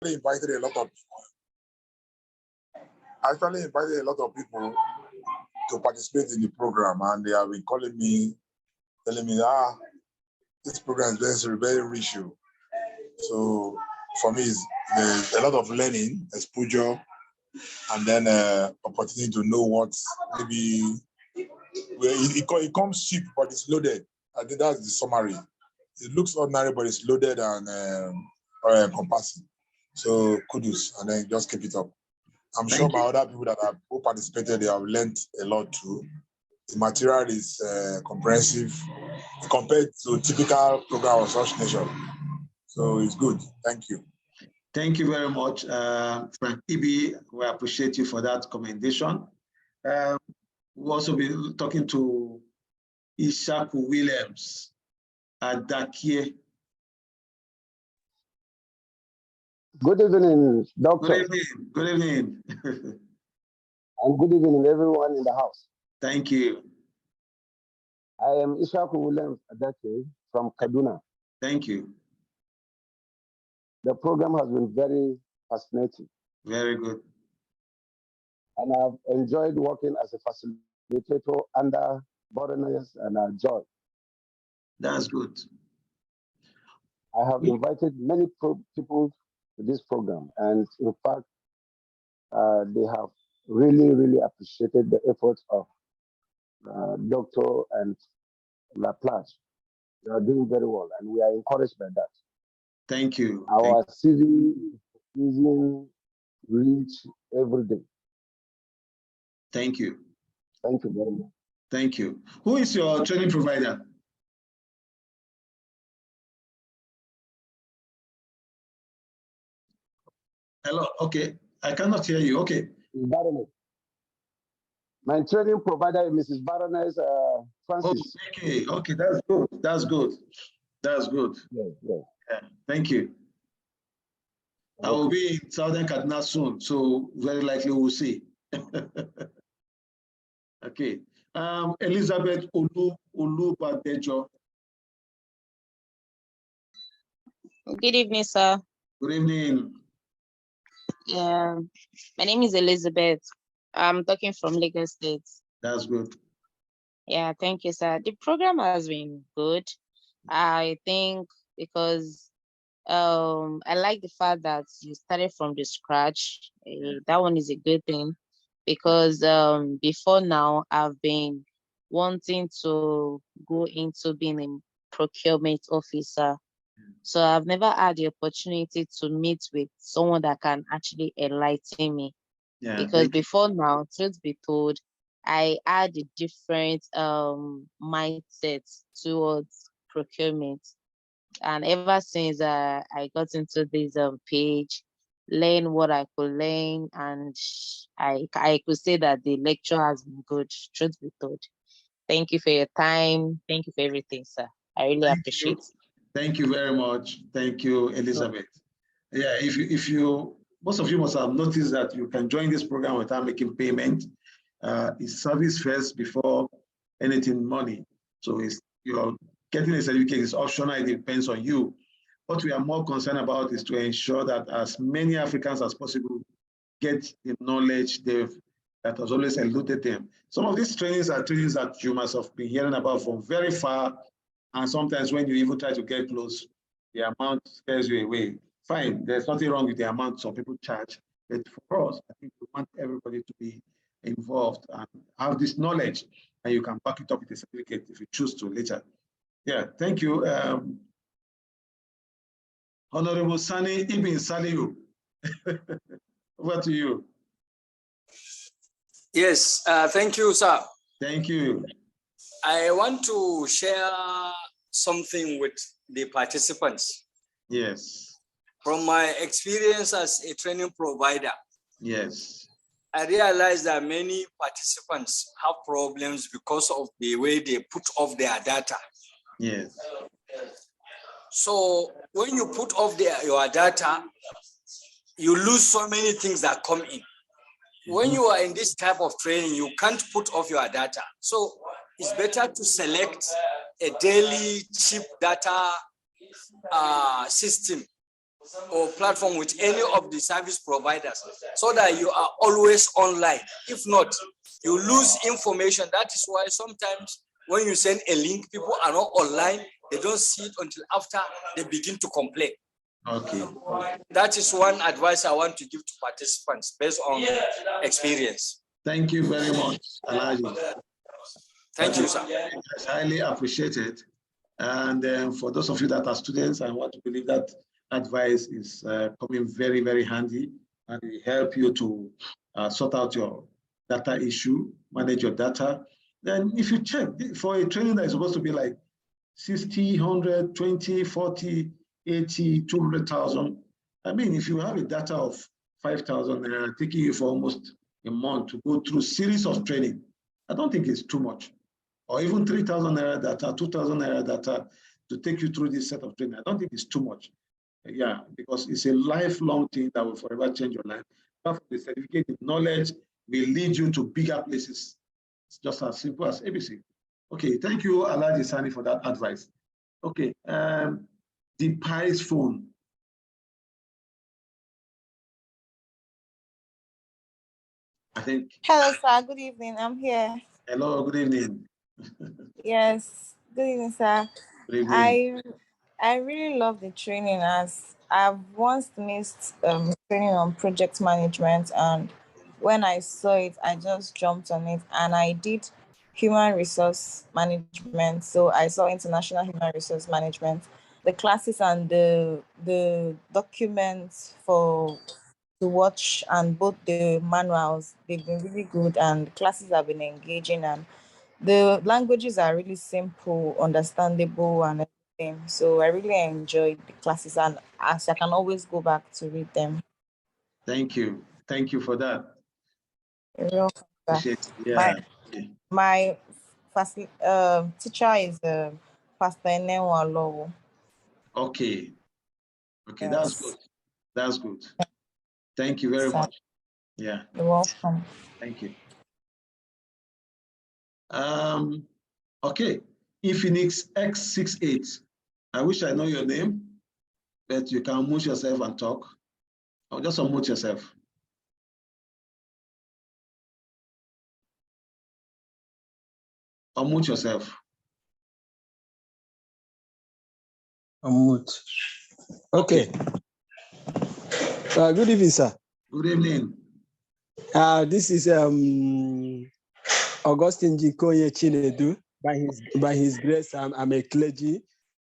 invited a lot of people to participate in the program, and they have been calling me, telling me, this program is very, very rich. So for me, there's a lot of learning, exposure, and then opportunity to know what maybe it comes cheap, but it's loaded. I think that's the summary. It looks ordinary, but it's loaded and encompassing. So kudos, and then just keep it up. I'm sure my other people that have participated, they have learned a lot too. The material is comprehensive compared to typical program of such nature. So it's good. Thank you. Thank you very much, Frank Ibi. We appreciate you for that commendation. We'll also be talking to Ishaku Williams at Dakie. Good evening, Doctor. Good evening. Good evening. And good evening, everyone in the house. Thank you. I am Ishaku Williams Adake from Kaduna. Thank you. The program has been very fascinating. Very good. And I've enjoyed working as a facilitator under Baroness and Joy. That's good. I have invited many people to this program, and in fact, they have really, really appreciated the efforts of Dr. and Laplace. They are doing very well, and we are encouraged by that. Thank you. Our CV is increasing reach every day. Thank you. Thank you very much. Thank you. Who is your training provider? Hello. Okay. I cannot hear you. Okay. Baroness. My training provider is Mrs. Baroness Francis. Oh, okay. Okay. That's good. That's good. That's good. Yes, yes. Yeah. Thank you. I will be in Southern Kaduna soon, so very likely we'll see. Okay. Elizabeth Olubadejo. Good evening, sir. Good evening. Yeah, my name is Elizabeth. I'm talking from Lagos State. That's good. Yeah, thank you, sir. The program has been good. I think because I like the fact that you started from the scratch. That one is a good thing because before now I've been wanting to go into being a procurement officer. So I've never had the opportunity to meet with someone that can actually enlighten me. Yeah, because before now, truth be told, I had a different mindset towards procurement. And ever since I got into this page, learn what I could learn, and I could say that the lecture has been good, truth be told. Thank you for your time. Thank you for everything, sir. I really appreciate it. Thank you very much. Thank you, Elizabeth. Yeah, if you most of you must have noticed that you can join this program without making payment. It's service first before anything money. So you're getting a certificate is optional, it depends on you. What we are more concerned about is to ensure that as many Africans as possible get the knowledge that has always eluded them. Some of these trainings are trainings that you must have been hearing about from very far, and sometimes when you even try to get close, the amount scares you away. Fine, there's nothing wrong with the amount some people charge, but for us, I think we want everybody to be involved and have this knowledge, and you can back it up with a certificate if you choose to later. Yeah, thank you. Honorable Sani Ibn Saliu, over to you. Yes, thank you, sir. Thank you. I want to share something with the participants. Yes. From my experience as a training provider, yes, I realized that many participants have problems because of the way they put off their data. Yes. So when you put off your data, you lose so many things that come in. When you are in this type of training, you can't put off your data. So it's better to select a daily cheap data system or platform with any of the service providers so that you are always online. If not, you lose information. That is why sometimes when you send a link, people are not online. They don't see it until after they begin to complain. Okay. That is one advice I want to give to participants based on experience. Thank you very much, Alaji. Thank you, sir. It's highly appreciated. And for those of you that are students, I want to believe that advice is coming very, very handy and will help you to sort out your data issue, manage your data. Then if you check for a training that is supposed to be like 60, 100, 20, 40, 80, 200,000, I mean, if you have a data of 5,000, taking you for almost a month to go through a series of training, I don't think it's too much. Or even 3,000 naira data, 2,000 naira data to take you through this set of training. I don't think it's too much. Yeah, because it's a lifelong thing that will forever change your life. But the certificate of knowledge will lead you to bigger places. It's just as simple as ABC. Okay, thank you, Alaji Sani, for that advice. Okay, the Pi's phone. I think. Hello, sir. Good evening. I'm here. Hello, good evening. Yes, good evening, sir. Good evening. I really love the training, as I've once missed training on project management, and when I saw it, I just jumped on it, and I did human resource management. So I saw international human resource management, the classes and the documents for to watch, and both the manuals, they've been really good, and the classes have been engaging, and the languages are really simple, understandable, and everything. So I really enjoyed the classes, and as I can always go back to read them. Thank you. Thank you for that. You're welcome, sir. Appreciate it. Yeah. My teacher is Pastor E-NNOVATIVE. Okay. Okay, Yes. that's good. That's good. Thank you very much. Yeah. You're welcome. Thank you. Okay, E-NNOVATIVE X68. I wish I know your name, but you can unmute yourself and talk. Or just unmute yourself. Unmute yourself. Unmute. Okay. Good evening, sir. Good evening. This is Augustine Jikoye Chinedu. By his grace, I'm a clergy.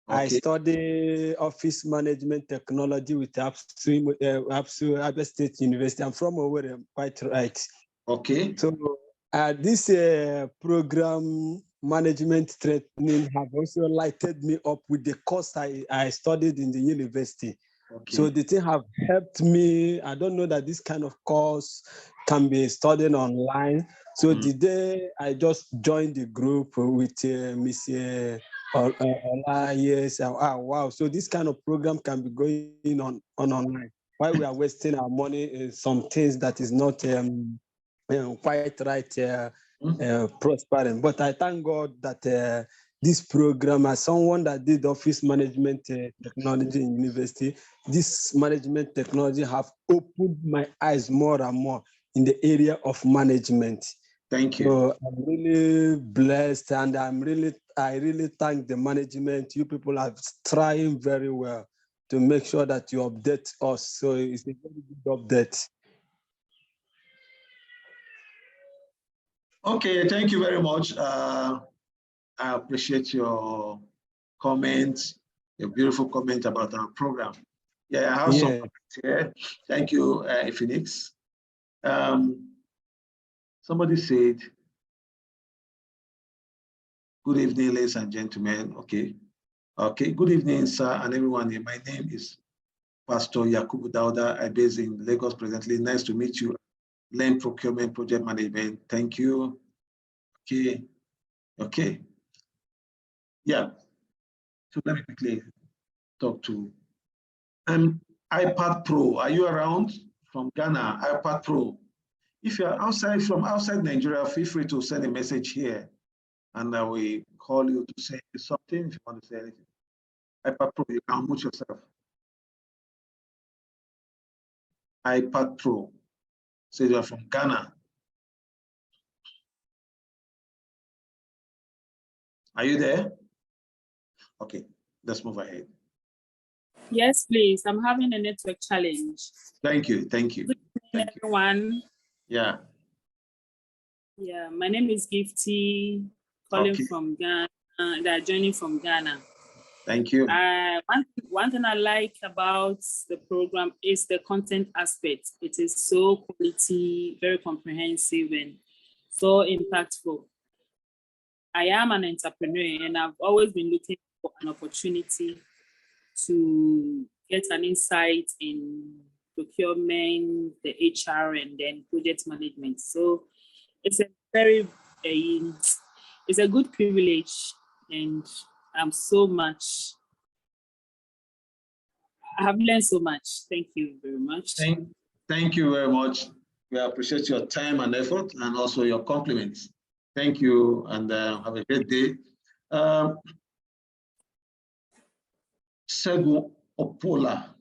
Okay. I study office management technology with Absu State University. I'm from Owerri, quite right. Okay. So this program management training have also lighted me up with the course I studied in the university. Okay. So the thing have helped me. I don't know that this kind of course can be studied online. So the day I just joined the group with Miss Ola, yes, wow. So this kind of program can be going on online. Why we are wasting our money in some things that is not quite right, prospering. But I thank God that this program, as someone that did office management technology in university, this management technology have opened my eyes more and more in the area of management. Thank you. So I'm really blessed, and I really thank the management. You people are trying very well to make sure that you update us. So it's a very good update. Okay, thank you very much. I appreciate your comments, your beautiful comment about our program. Yeah, I have some comments here. Thank you, Phoenix. Somebody said, good evening, ladies and gentlemen. Okay. Okay, good evening, sir, and everyone here. My name is Pastor Yakubu Dauda. I base in Lagos presently. Nice to meet you. Learn procurement project management. Thank you. Okay. Okay. Yeah. So let me quickly talk to iPad Pro. Are you around from Ghana? iPad Pro. If you're from outside Nigeria, feel free to send a message here, and I will call you to say something if you want to say anything. iPad Pro, you can unmute yourself. iPad Pro. So you are from Ghana. Are you there? Okay, let's move ahead. Yes, please. I'm having a network challenge. Thank you. Thank you. Good evening, everyone. Yeah. Yeah, my name is Gifty, calling from Ghana. They're joining from Ghana. Thank you. One thing I like about the program is the content aspect. It is so quality, very comprehensive, and so impactful. I am an entrepreneur, and I've always been looking for an opportunity to get an insight in procurement, the HR, and then project management. So it's a very, it's a good privilege, and I have learned so much. Thank you very much. Thank you very much. We appreciate your time and effort, and also your compliments. Thank you, and have a great day. Segu Opula.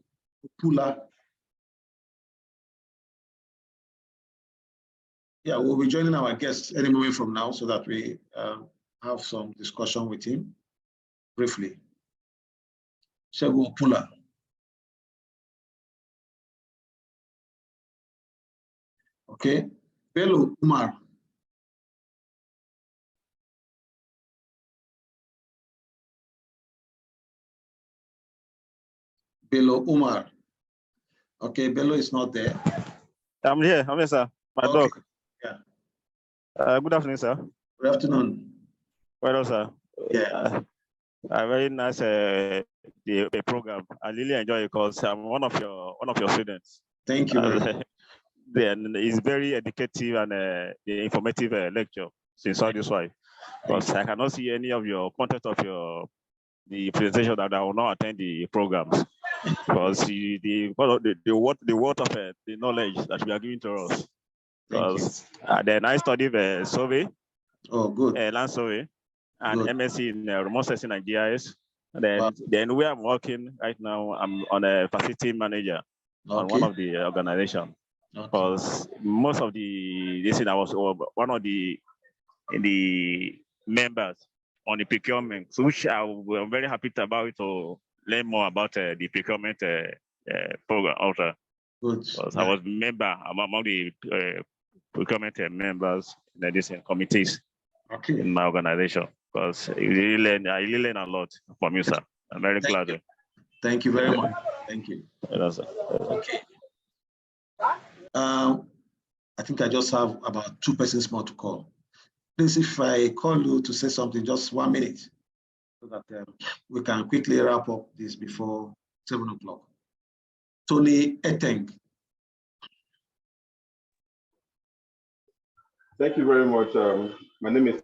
Yeah, we'll be joining our guests any moment from now so that we have some discussion with him briefly. Segu Opula. Okay, Bello Umar. Bello Umar. Okay, Bello is not there. I'm here, sir. My dog. Yeah. Good afternoon, sir. Good afternoon. Well, sir. Yeah. Very nice the program. I really enjoy it because I'm one of your students. Thank you. Then it's very educative and the informative lecture since all this while. Because I cannot see any of your content of the presentation that I will not attend the programs. Because the word of the knowledge that you are giving to us. Because then I studied survey. Oh, good. Land survey and good. MSc in remote sensing and GIS. And then where I'm working right now, I'm on a facility manager on one of the organizations. Because most of I was one of the members on the procurement, which I'm very happy about to learn more about the procurement program. Also, I was a member among the procurement members in these committees in my organization. Because I really learn a lot from you, sir. I'm very glad. Thank you very much. Thank you. Okay. I think I just have about 2 persons more to call. Please, if I call you to say something, just 1 minute, so that we can quickly wrap up this before 7 o'clock. Tony Eteng. Thank you very much. My name is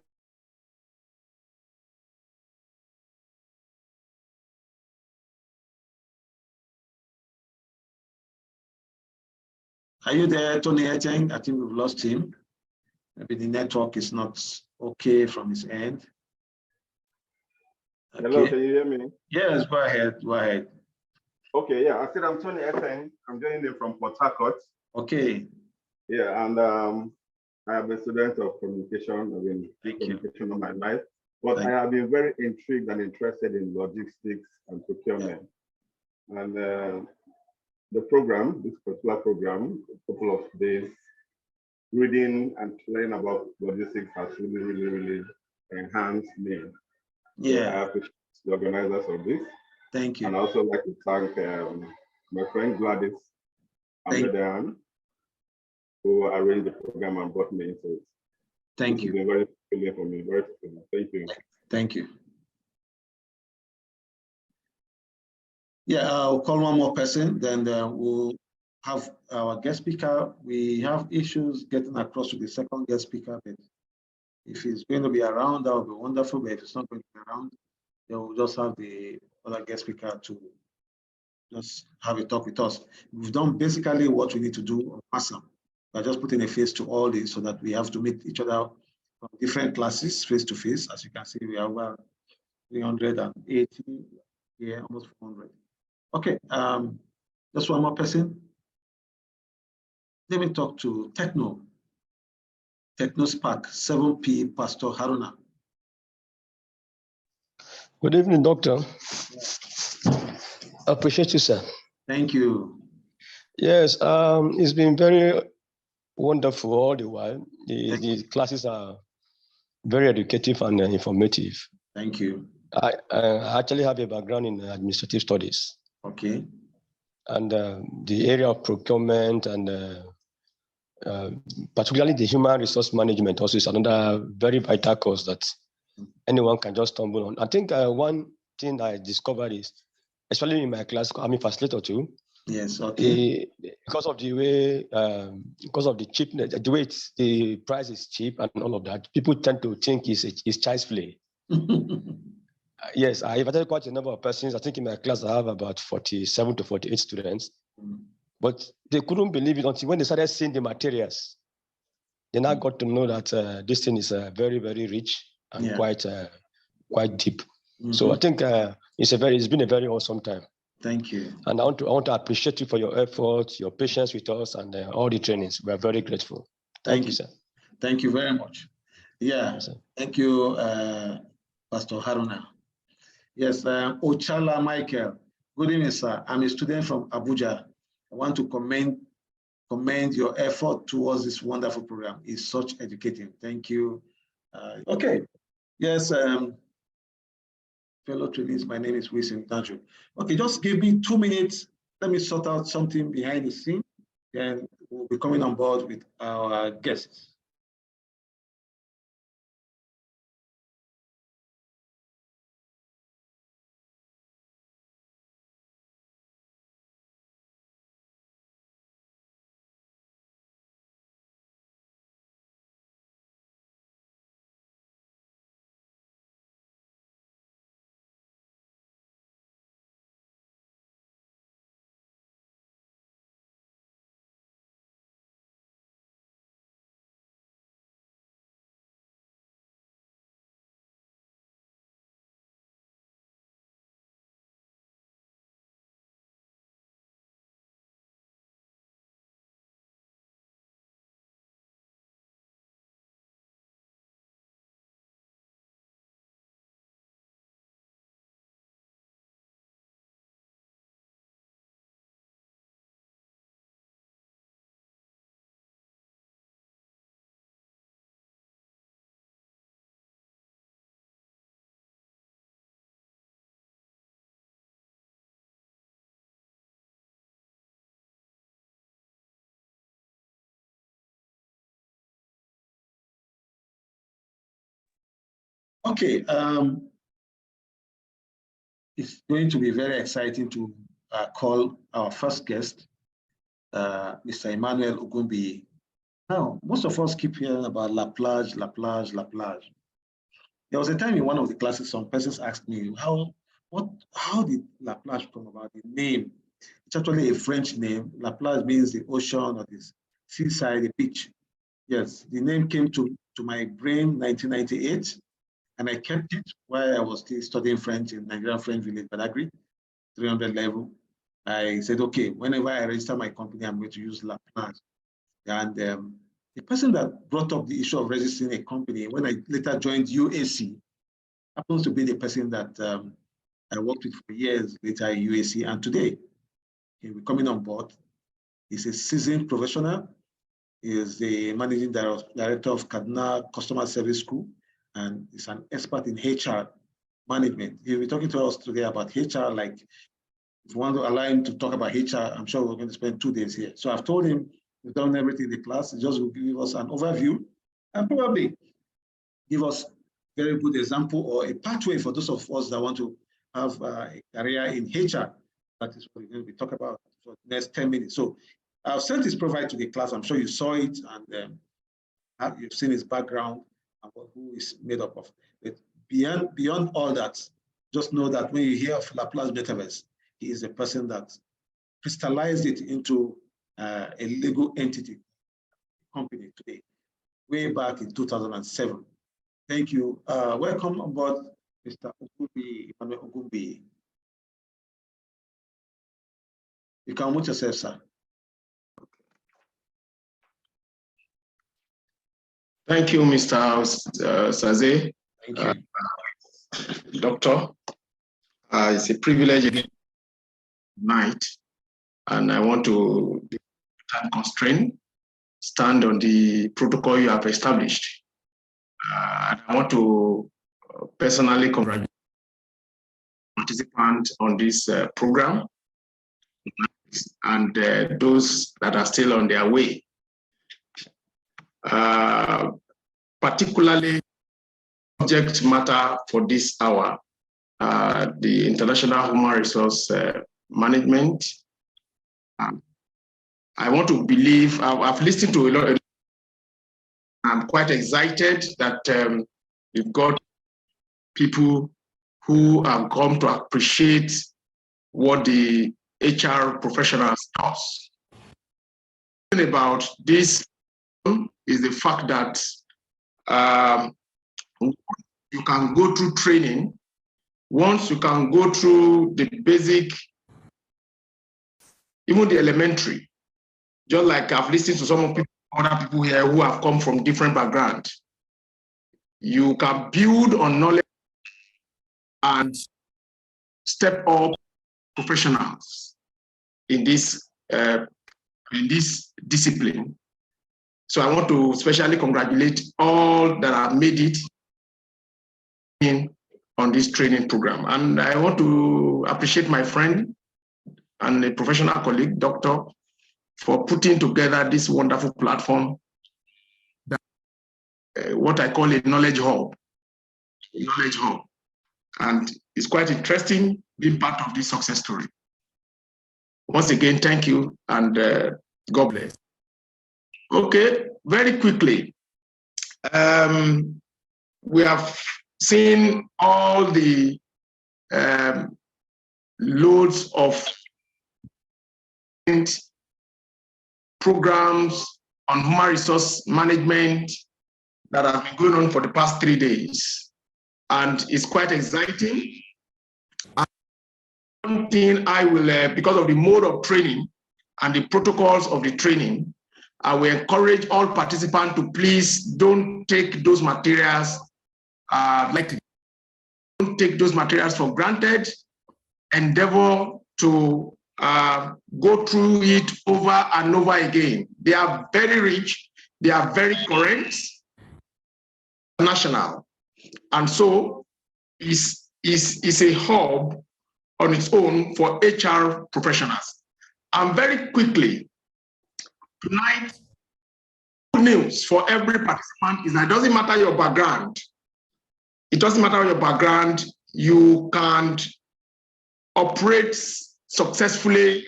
Are you there, Tony Eteng? I think we've lost him. Maybe the network is not okay from his end. Okay. Hello, can you hear me? Yes, go ahead. Go ahead. Okay, yeah. I said I'm Tony Eteng. I'm joining in from Port Harcourt. Okay. Yeah, and I am a student of communication. I've been in communication all my life, but I have been very intrigued and interested in logistics and procurement. And the program, this particular program, a couple of days reading and learning about logistics has really enhanced me. Yeah. So I appreciate the organizers of this. Thank you. And I also like to thank my friend Gladys Amedan, who arranged the program and brought me into it. Thank you. It's been very fulfilling for me. Very fulfilling. Thank you. Thank you. Yeah, I'll call one more person, then we'll have our guest speaker. We have issues getting across to the second guest speaker, but if he's going to be around, that would be wonderful. But if it's not going to be around, then we'll just have the other guest speaker to just have a talk with us. We've done basically what we need to do on awesome. We're just putting a face to all this so that we have to meet each other from different classes face to face. As you can see, we are over 380 here, almost 400. Okay, just one more person. let me talk to TechnoSpark 7P, Pastor Haruna. Good evening, Doctor. I appreciate you, sir. Thank you. Yes, it's been very wonderful all the while. The classes are very educative and informative. Thank you. I actually have a background in administrative studies. Okay. And the area of procurement and particularly the human resource management also is another very vital course that anyone can just stumble on. I think one thing I discovered is, especially in my class, I'm a facilitator too. Yes, okay. Because of the way, because of the cheapness, the way the price is cheap and all of that, people tend to think it's child's play. Yes, I invited quite a number of persons. I think in my class I have about 47 to 48 students, but they couldn't believe it until when they started seeing the materials. They now got to know that this thing is very, very rich and quite deep. So I think it's been a very awesome time. Thank you. And I want to appreciate you for your efforts, your patience with us, and all the trainings. We are very grateful. Thank you, sir. Thank you very much. Yeah, yes, thank you, Pastor Haruna. Yes, Ochala Michael. Good evening, sir. I'm a student from Abuja. I want to commend your effort towards this wonderful program. It's such educating. Thank you. Okay. Yes, fellow trainees, my name is Wilson Danjo. Okay, just give me 2 minutes. Let me sort out something behind the scene, then we'll be coming on board with our guests. Okay, it's going to be very exciting to call our first guest, Mr. Emmanuel Ogumbi. Now, most of us keep hearing about Laplage. There was a time in one of the classes, some persons asked me, how did Laplage come about? The name, it's actually a French name. Laplage means the ocean or the seaside, the beach. Yes, the name came to my brain 1998, and I kept it while I was still studying French in Nigerian French village, Badagry, 300 level. I said, okay, whenever I register my company, I'm going to use Laplage. And the person that brought up the issue of registering a company, when I later joined UAC, happens to be the person that I worked with for years later at UAC, and today he'll be coming on board. He's a seasoned professional. He is the managing director of Kaduna Customer Service School, and is an expert in HR management. He'll be talking to us today about HR. Like, if you want to allow him to talk about HR, I'm sure we're going to spend 2 days here. So I've told him we've done everything in the class. He just will give us an overview and probably give us a very good example or a pathway for those of us that want to have a career in HR. That is what we're going to be talking about for the next 10 minutes. So I've sent his profile to the class. I'm sure you saw it, and you've seen his background and who is made up of. But beyond all that, just know that when you hear of Laplace Metaverse, he is a person that crystallized it into a legal entity company today, way back in 2007. Thank you. Welcome on board, Mr. Ogumbi, Emmanuel Ogumbi. You can mute yourself, sir. Thank you, Mr. Saze. Thank you. Doctor, it's a privilege again tonight, and I want to, time constraint, stand on the protocol you have established. I want to personally congratulate participants on this program and those that are still on their way. Particularly subject matter for this hour, the International Human Resource Management. I want to believe, I've listened to a lot, I'm quite excited that we've got people who have come to appreciate what the HR professionals does. About this is the fact that you can go through training. Once you can go through the basic, even the elementary, just like I've listened to some other people here who have come from different backgrounds, you can build on knowledge and step up professionals in this discipline. So I want to especially congratulate all that have made it in on this training program. And I want to appreciate my friend and a professional colleague, Doctor, for putting together this wonderful platform, that, what I call a knowledge hub. And it's quite interesting being part of this success story. Once again, thank you, and God bless. Okay, very quickly. We have seen all the loads of programs on human resource management that have been going on for the past 3 days. And it's quite exciting. One thing I will, because of the mode of training and the protocols of the training, I will encourage all participants to please don't take those materials don't take those materials for granted. Endeavor to go through it over and over again. They are very rich, they are very current, national, and so is a hub on its own for HR professionals. And very quickly, tonight, good news for every participant is that it doesn't matter your background. It doesn't matter your background, you can operate successfully,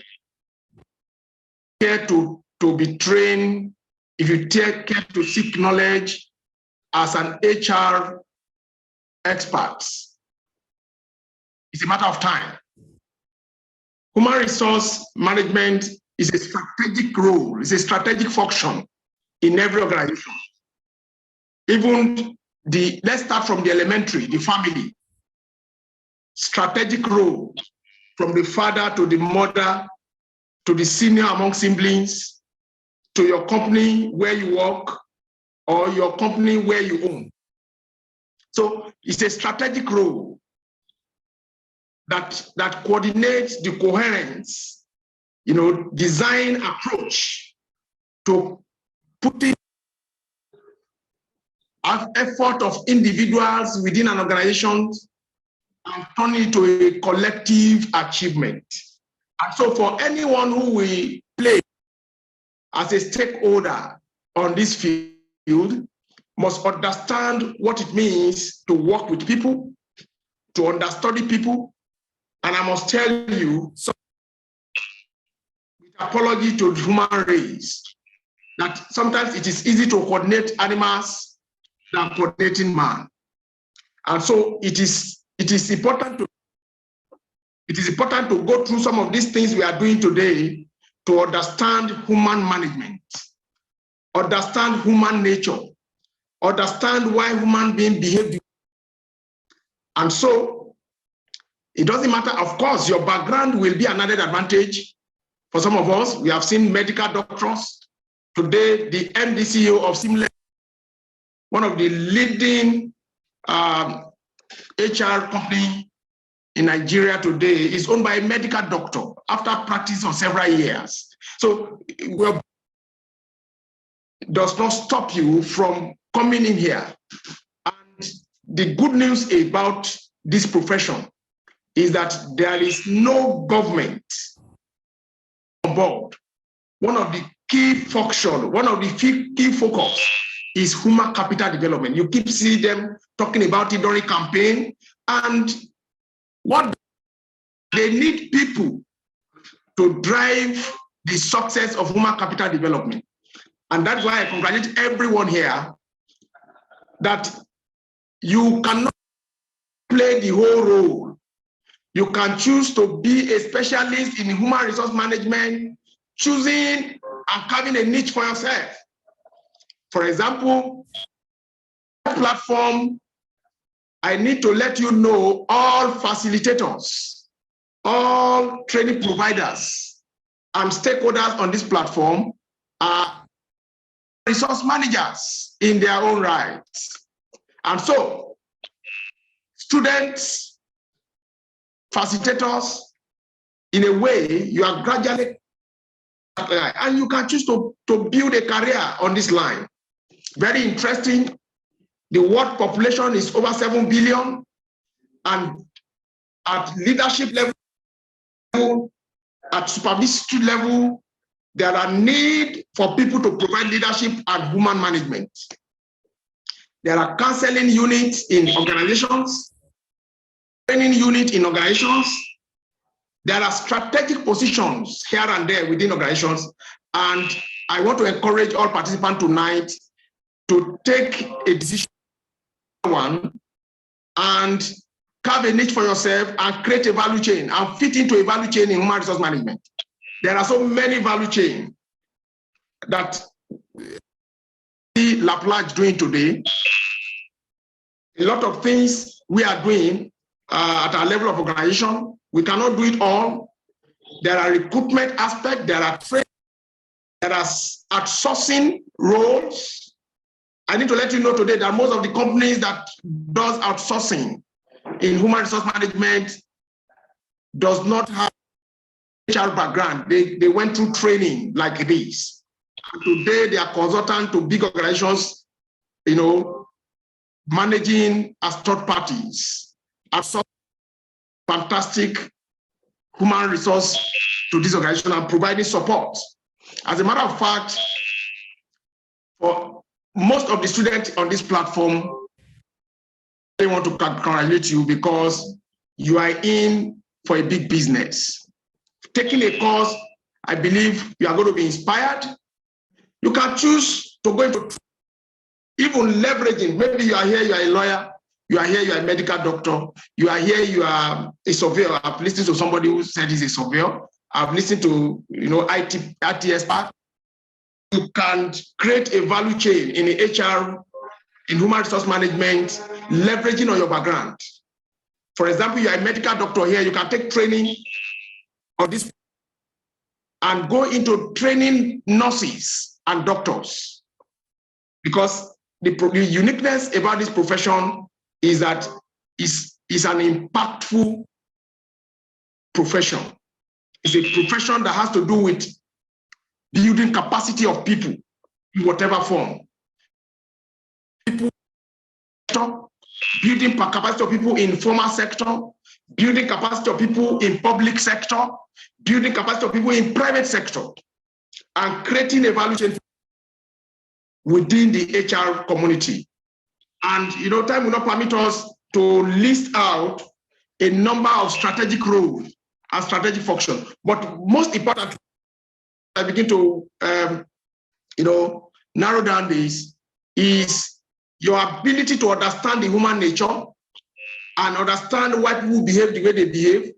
care to be trained, if you care to seek knowledge as an HR expert. It's a matter of time. Human resource management is a strategic role, it's a strategic function in every organization. Even let's start from the elementary, the family. Strategic role from the father to the mother, to the senior among siblings, to your company where you work, or your company where you own. So it's a strategic role that coordinates the coherence, design approach to putting an effort of individuals within an organization and turn it to a collective achievement. And so for anyone who will play as a stakeholder on this field, must understand what it means to work with people, to understudy people. And I must tell you, with apology to the human race, that sometimes it is easy to coordinate animals than coordinating man. And so it is important to go through some of these things we are doing today to understand human management, understand human nature, understand why human beings behave. And so it doesn't matter, of course, your background will be another advantage. For some of us, we have seen medical doctors. Today, the MD CEO of Simle one of the leading HR company in Nigeria today, is owned by a medical doctor after practice of several years. So well, does not stop you from coming in here. And the good news about this profession is that there is no government on board. One of the key function, one of the key focus is human capital development. You keep seeing them talking about it during campaign, and what they need people to drive the success of human capital development. And that's why I congratulate everyone here that you cannot play the whole role. You can choose to be a specialist in human resource management, choosing and carving a niche for yourself. For example, platform, I need to let you know all facilitators, all training providers, and stakeholders on this platform are resource managers in their own rights. And so, students, facilitators, in a way, you are gradually, and you can choose to build a career on this line. Very interesting. The world population is over 7 billion, and at leadership level, at supervisory level, there are need for people to provide leadership and human management. There are counseling units in organizations, training units in organizations. There are strategic positions here and there within organizations. And I want to encourage all participants tonight to take a decision and carve a niche for yourself and create a value chain and fit into a value chain in human resource management. There are so many value chains that Laplanche is doing today. A lot of things we are doing at our level of organization. We cannot do it all. There are recruitment aspects, there are training, there are outsourcing roles. I need to let you know today that most of the companies that does outsourcing in human resource management does not have HR background. They went through training like this. And today they are consultant to big organizations, you know, managing as third parties, outsourcing fantastic human resource to this organization and providing support. As a matter of fact, for most of the students on this platform, they want to congratulate you because you are in for a big business. Taking a course, I believe you are going to be inspired. You can choose to go into even leveraging. Maybe you are here, you are a lawyer. You are here, you are a medical doctor. You are here, you are a surveyor. I've listened to somebody who said he's a surveyor. I've listened to, you know, IT expert. You can create a value chain in the HR, in human resource management, leveraging on your background. For example, you are a medical doctor here. You can take training on this and go into training nurses and doctors. Because the uniqueness about this profession is that it's an impactful profession. It's a profession that has to do with building capacity of people in whatever form. People, building capacity of people in formal sector, building capacity of people in public sector, building capacity of people in private sector, and creating a value chain within the HR community. And you know, time will not permit us to list out a number of strategic roles and strategic functions. But most importantly, I begin to you know, narrow down this is your ability to understand the human nature and understand why people behave the way they behave.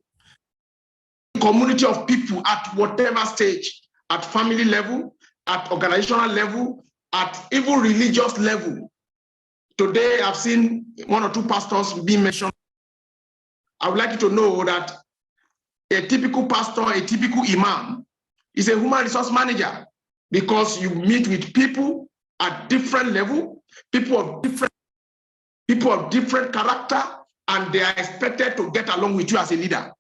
Community of people at whatever stage, at family level, at organizational level, at even religious level. Today, I've seen one or two pastors being mentioned. I would like you to know that a typical pastor, a typical imam, is a human resource manager because you meet with people at different level, people of different character, and they are expected to get along with you as a leader.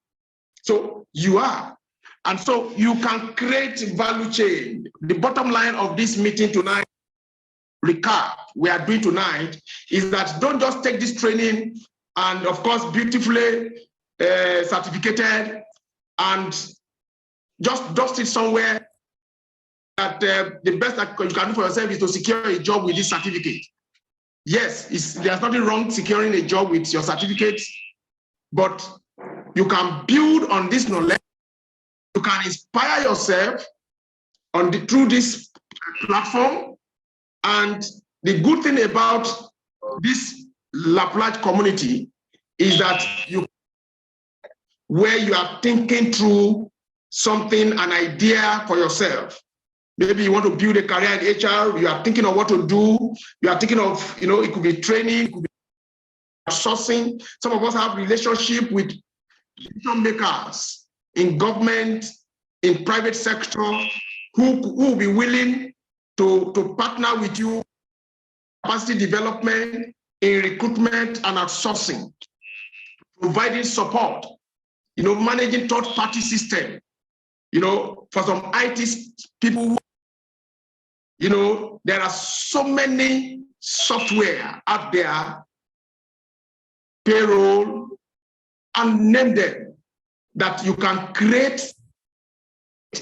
So you are. And so you can create value chain. The bottom line of this meeting tonight, recap we are doing tonight, is that don't just take this training and of course beautifully certificated and just dust it somewhere that the best that you can do for yourself is to secure a job with this certificate. Yes, there's nothing wrong securing a job with your certificate, but you can build on this knowledge. You can inspire yourself through this platform. And the good thing about this LaPlace community is that where you are thinking through something, an idea for yourself. Maybe you want to build a career in HR, you are thinking of what to do, you are thinking of, it could be training, it could be sourcing. Some of us have relationship with decision makers in government, in private sector, who will be willing to partner with you, capacity development, in recruitment and outsourcing, providing support, managing third-party system, for some IT people, there are so many software out there, payroll, and name them, that you can create.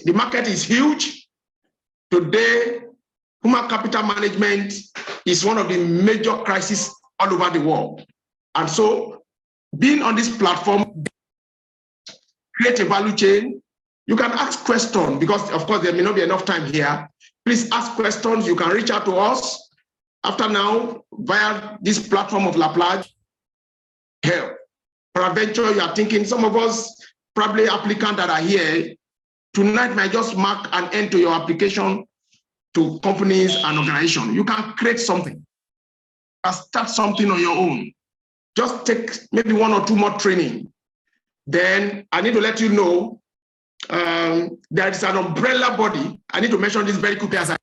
The market is huge. Today, human capital management is one of the major crises all over the world. And so being on this platform, create a value chain. You can ask questions because, of course, there may not be enough time here. Please ask questions. You can reach out to us after now via this platform of LaPlace. Help. Peradventure, you are thinking, some of us, probably applicants that are here, tonight might just mark an end to your application to companies and organizations. You can create something and start something on your own. Just take maybe 1 or 2 more training. Then I need to let you know there is an umbrella body. I need to mention this very quickly as I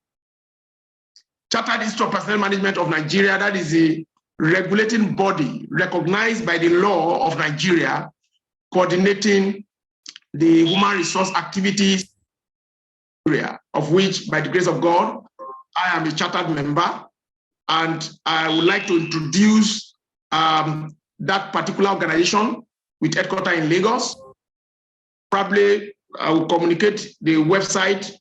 Chartered Institute of Personnel Management of Nigeria. That is a regulating body recognized by the law of Nigeria, coordinating the human resource activities of which, by the grace of God, I am a chartered member, and I would like to introduce that particular organization with headquarters in Lagos. Probably I will communicate the website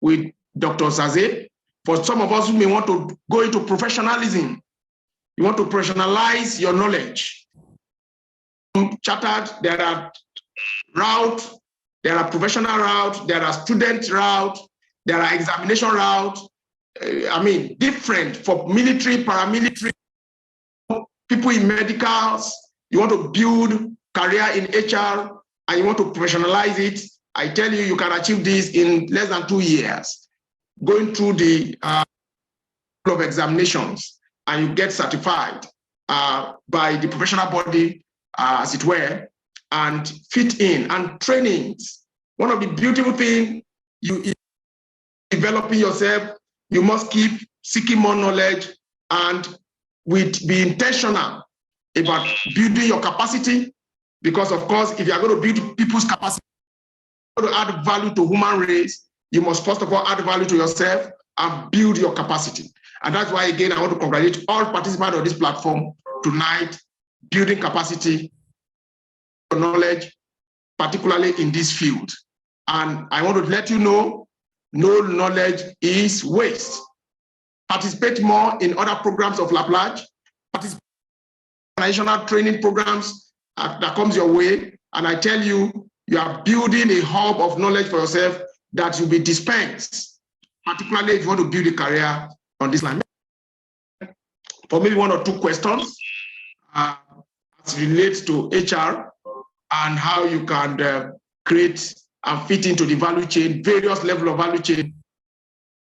with Dr. Zaze. For some of us who may want to go into professionalism, you want to professionalize your knowledge. Chartered, there are routes, there are professional routes, there are student routes, there are examination routes. Different for military, paramilitary, people in medicals. You want to build career in HR and you want to professionalize it. I tell you, you can achieve this in less than 2 years, going through the of examinations, and you get certified by the professional body, as it were, and fit in. And trainings, one of the beautiful things you developing yourself, you must keep seeking more knowledge and be intentional about building your capacity, because of course, if you are going to build people's capacity, to add value to human race, you must first of all add value to yourself and build your capacity. And that's why, again, I want to congratulate all participants on this platform tonight, building capacity, knowledge, particularly in this field. And I want to let you know, no knowledge is waste. Participate more in other programs of LaPlace, participate in national training programs that comes your way. And I tell you, you are building a hub of knowledge for yourself that will be dispensed, particularly if you want to build a career on this line. For maybe 1 or 2 questions as relates to HR and how you can create and fit into the value chain, various levels of value chain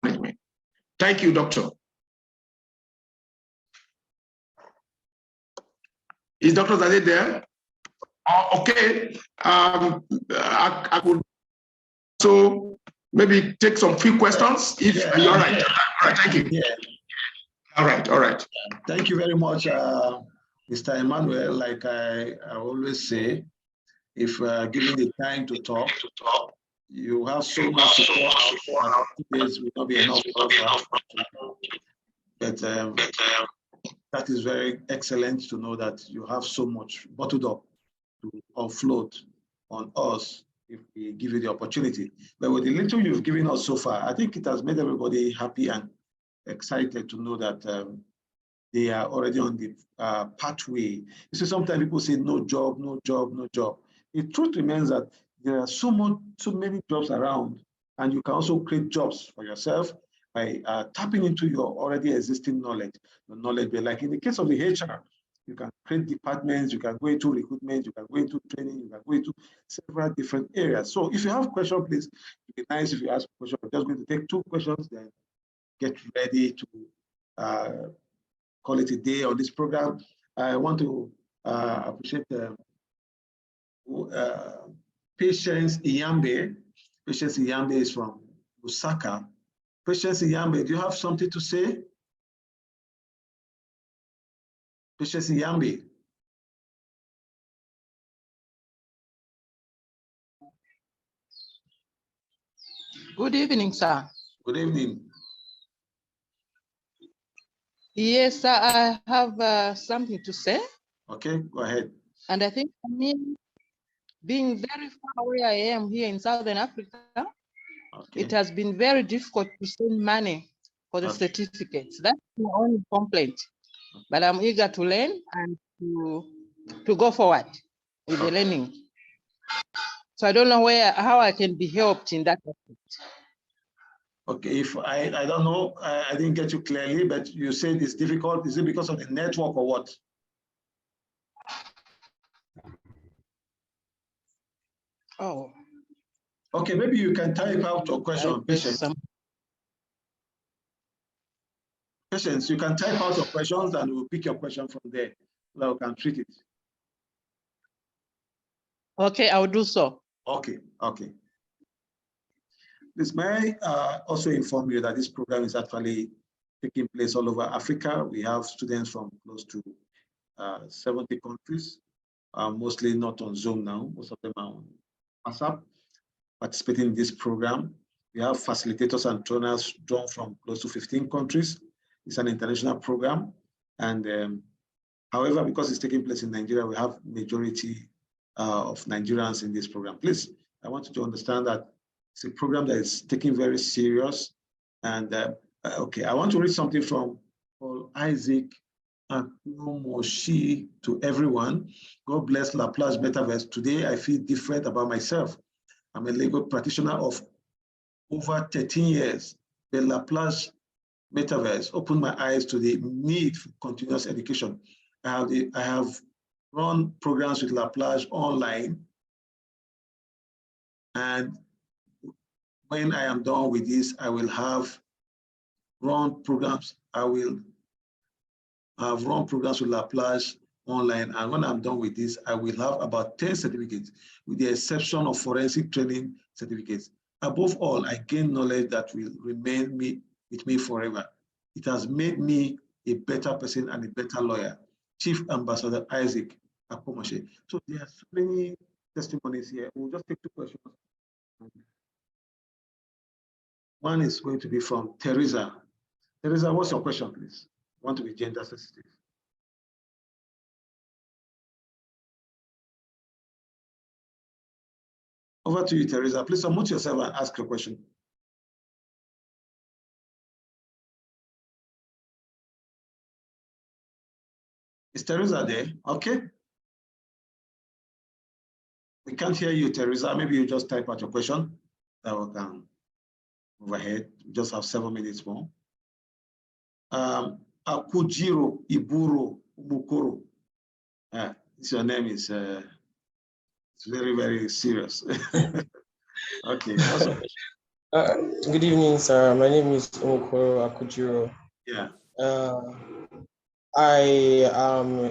management. Thank you, Doctor. Is Dr. Zade there? Okay. I could so maybe take some few questions if you're all right. All right, thank you. Yeah. All right, all right. Thank you very much, Mr. Emmanuel. Like I always say, if given the time to talk, you have so much to pour out that 2 days will not be enough for us. But that is very excellent to know that you have so much bottled up to offload on us if we give you the opportunity. But with the little you've given us so far, I think it has made everybody happy and excited to know that they are already on the pathway. You see, sometimes people say no job, no job, no job. The truth remains that there are so many jobs around, and you can also create jobs for yourself by tapping into your already existing knowledge. The knowledge, like in the case of the HR, you can create departments, you can go into recruitment, you can go into training, you can go into several different areas. So if you have questions, please, it would be nice if you ask a question. I'm just going to take 2 questions, then get ready to call it a day on this program. I want to appreciate Patience Iyambe. Patience Iyambe is from Lusaka. Patience Iyambe, do you have something to say? Patience Iyambe. Good evening, sir. Good evening. Yes, sir, I have something to say. Okay, go ahead. And I think for me, being very far where I am here in Southern Africa, it has been very difficult to send money for the certificates. That's my only complaint. But I'm eager to learn and to go forward with the learning. So I don't know how I can be helped in that aspect. Okay, if I don't know, I didn't get you clearly, but you said it's difficult. Is it because of the network or what? Oh. Okay, maybe you can type out your question, Patience. Patience, you can type out your questions and we'll pick your question from there so that we can treat it. Okay, I'll do so. Okay, okay. This may also inform you that this program is actually taking place all over Africa. We have students from close to 70 countries, mostly not on Zoom now. Most of them are on WhatsApp, participating in this program. We have facilitators and trainers drawn from close to 15 countries. It's an international program. And however, because it's taking place in Nigeria, we have majority of Nigerians in this program. Please, I want you to understand that it's a program that is taken very serious. And okay, I want to read something from Paul Isaac Akumoshi to everyone. God bless Laplace Metaverse. Today, I feel different about myself. I'm a legal practitioner of over 13 years. The Laplace Metaverse opened my eyes to the need for continuous education. I have run programs with Laplace online. And when I am done with this, I will have run programs. I will have run programs with Laplace online. And when I'm done with this, I will have about 10 certificates, with the exception of forensic training certificates. Above all, I gain knowledge that will remain with me forever. It has made me a better person and a better lawyer. Chief Ambassador Isaac Akomoshe. So there are so many testimonies here. We'll just take 2 questions. One is going to be from Teresa. Teresa, what's your question, please? I want to be gender sensitive. Over to you, Teresa. Please unmute yourself and ask your question. Is Teresa there? Okay. We can't hear you, Teresa. Maybe you just type out your question. That we can move ahead. We just have 7 minutes more. Akujiro Iburo Mukoro. Your name is it's very, very serious. Okay. Good evening, sir. My name is Mukoro Akujiro. Yeah. I am a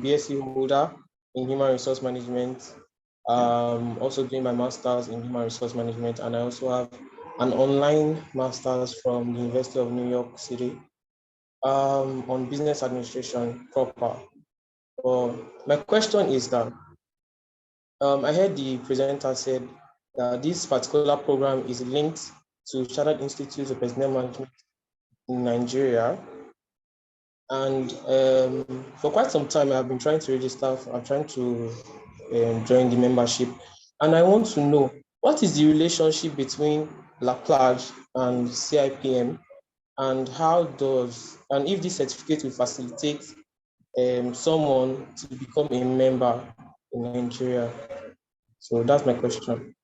BSc holder in Human Resource Management. Also doing my master's in Human Resource Management, and I also have an online master's from the University of New York City. on business administration proper. My question is that I heard the presenter said that this particular program is linked to Chartered Institute of Personnel Management in Nigeria. And for quite some time, I've been trying to register, I'm trying to join the membership. And I want to know, what is the relationship between LaPlage and CIPM, and and if this certificate will facilitate someone to become a member in Nigeria? So that's my question.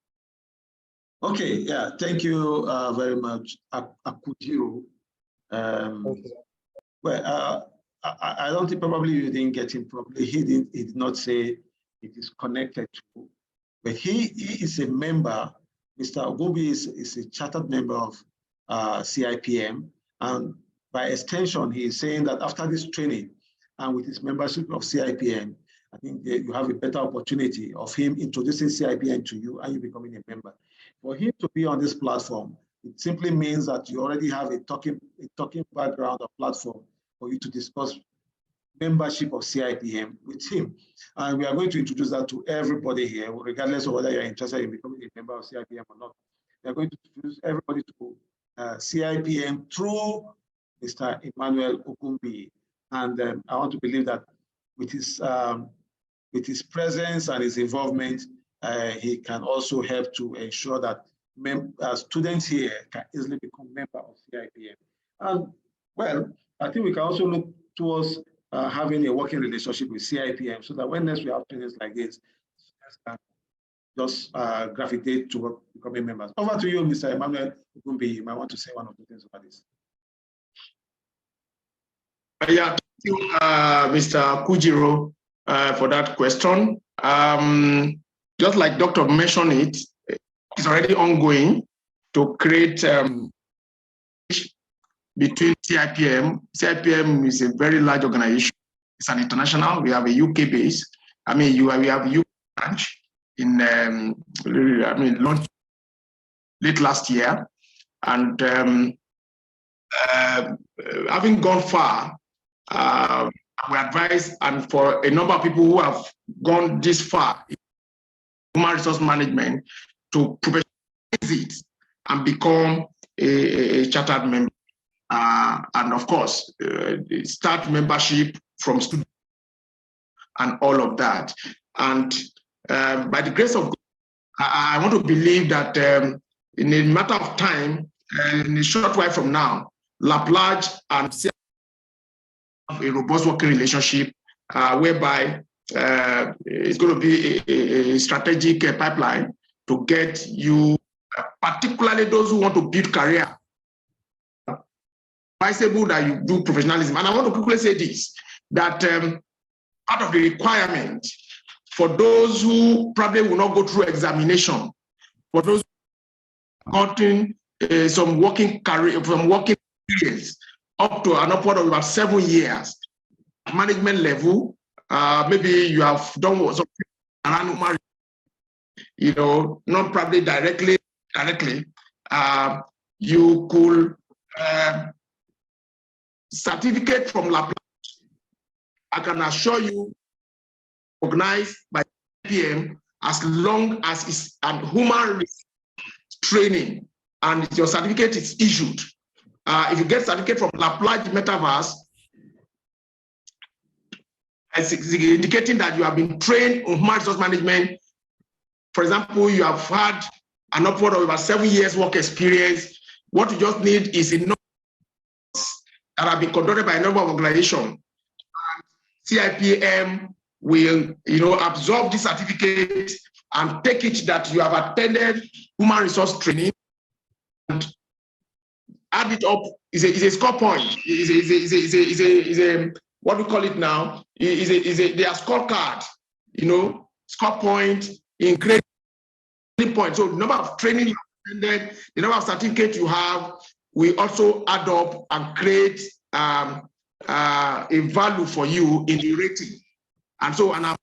Okay, yeah, thank you very much, Akudiro. Well, I don't think probably you didn't get him properly. He did not say it is connected to, but he is a member. Mr. Ogumbi is a chartered member of CIPM, and by extension, he is saying that after this training and with his membership of CIPM, I think you have a better opportunity of him introducing CIPM to you and you becoming a member. For him to be on this platform, it simply means that you already have a talking background or platform for you to discuss membership of CIPM with him. And we are going to introduce that to everybody here, regardless of whether you're interested in becoming a member of CIPM or not. We are going to introduce everybody to CIPM through Mr. Emmanuel Ogumbi. And I want to believe that with his presence and his involvement, he can also help to ensure that students here can easily become members of CIPM. And well, I think we can also look towards having a working relationship with CIPM so that when next we have trainings like this, students can just gravitate to becoming members. Over to you, Mr. Emmanuel Ogumbi. You might want to say one or two things about this. Yeah, thank you, Mr. Kujiro, for that question. Just like Dr. mentioned it's already ongoing to create between CIPM. CIPM is a very large organization. It's an international. We have a UK base. I mean, we have a UK branch in, launched late last year. And having gone far, we advise, and for a number of people who have gone this far in human resource management, to professionalize it and become a chartered member. And of course, start membership from students and all of that. And by the grace of God, I want to believe that in a matter of time, in a short while from now, LaPlage and CIPM have a robust working relationship whereby it's going to be a strategic pipeline to get you, particularly those who want to build career, advisable that you do professionalism. And I want to quickly say this, that part of the requirement for those who probably will not go through examination, for those who have gotten some working career, from working experience up to an upward of about 7 years, management level, maybe you have done something around, not probably directly, you could certificate from LaPlage. I can assure you, recognized by PM as long as it's an human risk training and your certificate is issued. If you get certificate from LaPlage Metaverse, it's indicating that you have been trained on human resource management. For example, you have had an upward of about 7 years work experience. What you just need is a number that have been conducted by a number of organizations. CIPM will, absorb this certificate and take it that you have attended human resource training and add it up. Is a score point. Is a what we call it now? Is a their scorecard. Score point in grade point. So the number of training you have attended, the number of certificates you have, we also add up and create a value for you in the rating. And so an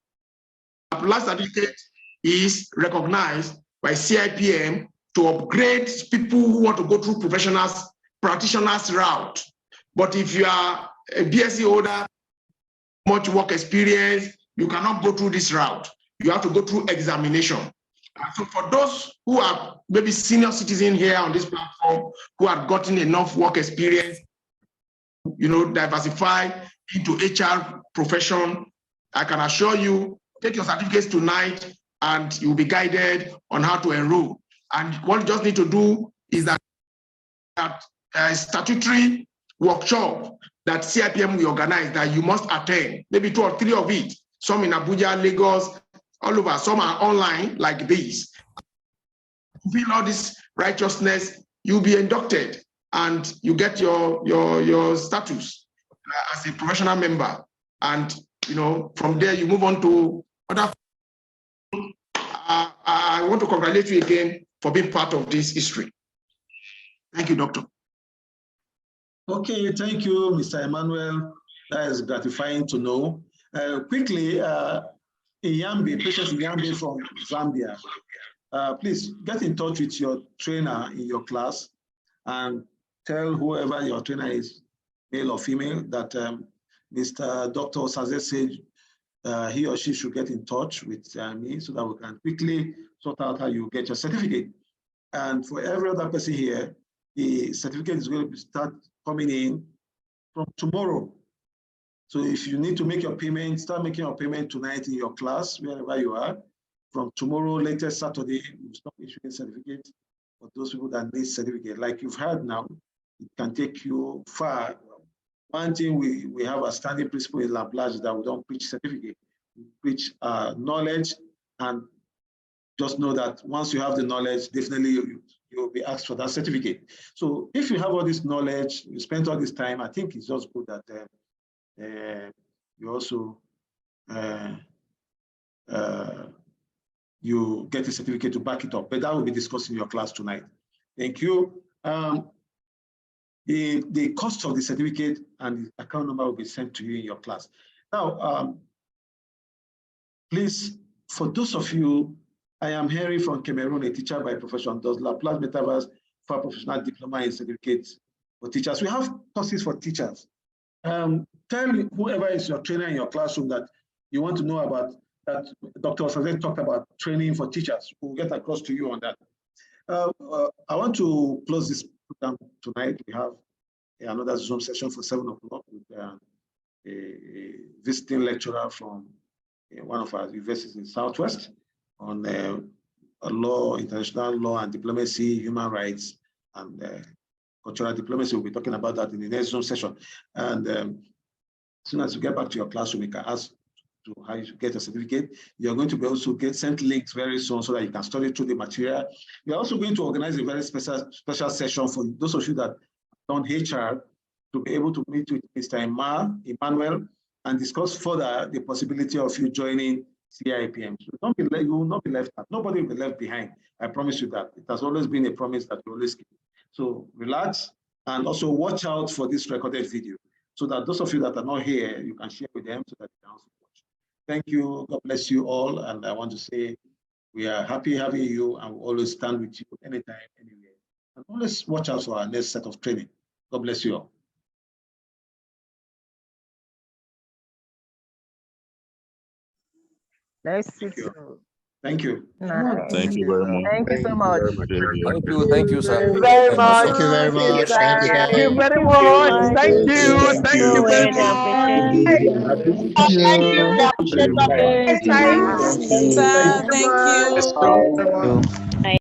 last certificate is recognized by CIPM to upgrade people who want to go through practitioners route But if you are a BSc holder, much work experience, you cannot go through this route. You have to go through examination. So for those who are maybe senior citizens here on this platform, who have gotten enough work experience, diversify into HR profession, I can assure you, take your certificates tonight and you'll be guided on how to enroll. And what you just need to do is that statutory workshop that CIPM will organize that you must attend, maybe 2 or 3 of it, some in Abuja, Lagos, all over, some are online like this. Fulfill all this righteousness, you'll be inducted and you get your status as a professional member. And from there you move on to other. I want to congratulate you again for being part of this history. Thank you, Doctor. Okay, thank you, Mr. Emmanuel. That is gratifying to know. Quickly, Iyambi, Patience Iyambi from Zambia. Please get in touch with your trainer in your class and tell whoever your trainer is, male or female, that Mr. Dr. Osaze said he or she should get in touch with me so that we can quickly sort out how you get your certificate. And for every other person here, the certificate is going to start coming in from tomorrow. So if you need to make your payment, start making your payment tonight in your class, wherever you are. From tomorrow, latest Saturday, we'll stop issuing certificates for those people that need certificate. Like you've heard now, it can take you far. One thing we have a standing principle in La Plage that we don't preach certificate. We preach knowledge, and just know that once you have the knowledge, definitely you'll be asked for that certificate. So if you have all this knowledge, you spent all this time, I think it's just good that you also you get a certificate to back it up. But that will be discussed in your class tonight. Thank you. The cost of the certificate and the account number will be sent to you in your class. Now, please, for those of you, I am Henry from Cameroon, a teacher by profession, does La Plage Metaverse for professional diploma in certificates for teachers. We have courses for teachers. Tell whoever is your trainer in your classroom that you want to know about that. Dr. Osaze talked about training for teachers. We'll get across to you on that. I want to close this program tonight. We have another Zoom session for 7 o'clock with a visiting lecturer from one of our universities in Southwest on law, international law and diplomacy, human rights, and cultural diplomacy. We'll be talking about that in the next Zoom session. And as soon as you get back to your classroom, you can ask to how you get a certificate. You're going to be also get sent links very soon so that you can study through the material. We're also going to organize a very special session for those of you that done HR to be able to meet with Mr. Emmanuel and discuss further the possibility of you joining CIPM. So you will not be left out. Nobody will be left behind. I promise you that. It has always been a promise that you always keep. So relax and also watch out for this recorded video so that those of you that are not here, you can share with them so that they can also watch. Thank you. God bless you all. And I want to say we are happy having you and we'll always stand with you anytime, anywhere. And always watch out for our next set of training. God bless you all. Nice to Thank you. Thank you. Thank you very much. Thank you so much. Thank you, sir. Thank you very much. Thank you very much. Thank you, Thank you Gary. very much. Thank you. Thank Thank you very you. much. Thank Thank you. you. Thank you. Sir, thank you. Thank you. Bye.